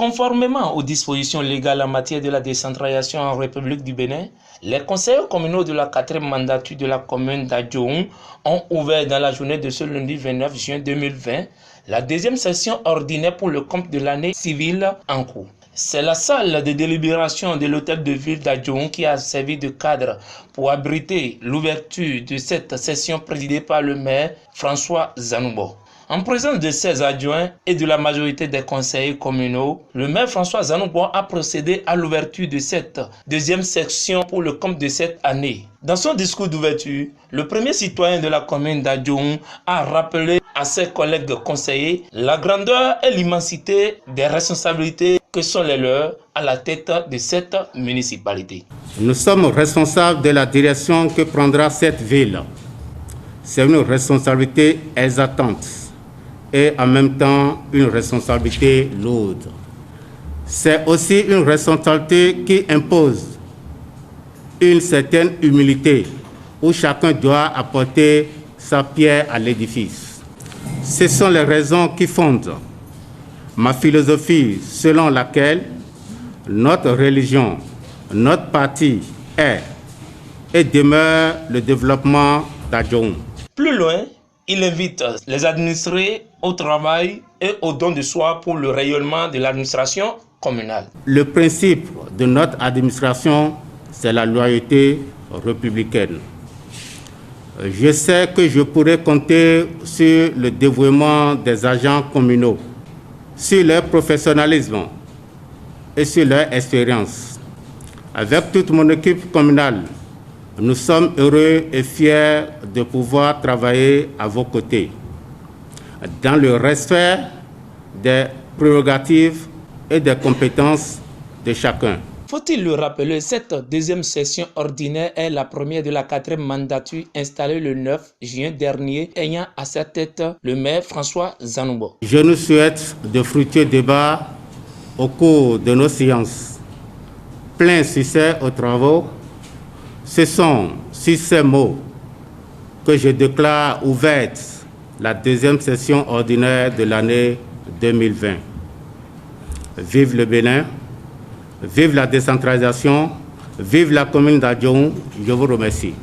Conformément aux dispositions légales en matière de la décentralisation en République du Bénin, les conseillers communaux de la 4e mandature de la commune d'Adjoum ont ouvert dans la journée de ce lundi 29 juin 2020 la deuxième session ordinaire pour le compte de l'année civile en cours. C'est la salle de délibération de l'hôtel de ville d'Adjoum qui a servi de cadre pour abriter l'ouverture de cette session présidée par le maire François Zanoubo. En présence de ses adjoints et de la majorité des conseillers communaux, le maire François Zanoubo a procédé à l'ouverture de cette deuxième section pour le compte de cette année. Dans son discours d'ouverture, le premier citoyen de la commune d'Adjoum a rappelé à ses collègues conseillers la grandeur et l'immensité des responsabilités que sont les leurs à la tête de cette municipalité. Nous sommes responsables de la direction que prendra cette ville. C'est une responsabilité exaltante et en même temps une responsabilité lourde. C'est aussi une responsabilité qui impose une certaine humilité où chacun doit apporter sa pierre à l'édifice. Ce sont les raisons qui fondent ma philosophie selon laquelle notre religion, notre parti est et demeure le développement d'Adjoum. Plus loin, il invite les administrés au travail et au don de soi pour le rayonnement de l'administration communale. Le principe de notre administration, c'est la loyauté républicaine. Je sais que je pourrai compter sur le dévouement des agents communaux, sur leur professionnalisme et sur leur expérience. Avec toute mon équipe communale, nous sommes heureux et fiers de pouvoir travailler à vos côtés, dans le respect des prérogatives et des compétences de chacun. Faut-il le rappeler, cette deuxième session ordinaire est la première de la 4e mandature installée le 9 juin dernier, ayant à sa tête le maire François Zanoubo. Je nous souhaite de fructueux débats au cours de nos séances. Plein succès aux travaux. Ce sont sur ces mots que je déclare ouverte la deuxième session ordinaire de l'année 2020. Vive le Bénin! Vive la décentralisation, vive la commune d'Adjoum, je vous remercie.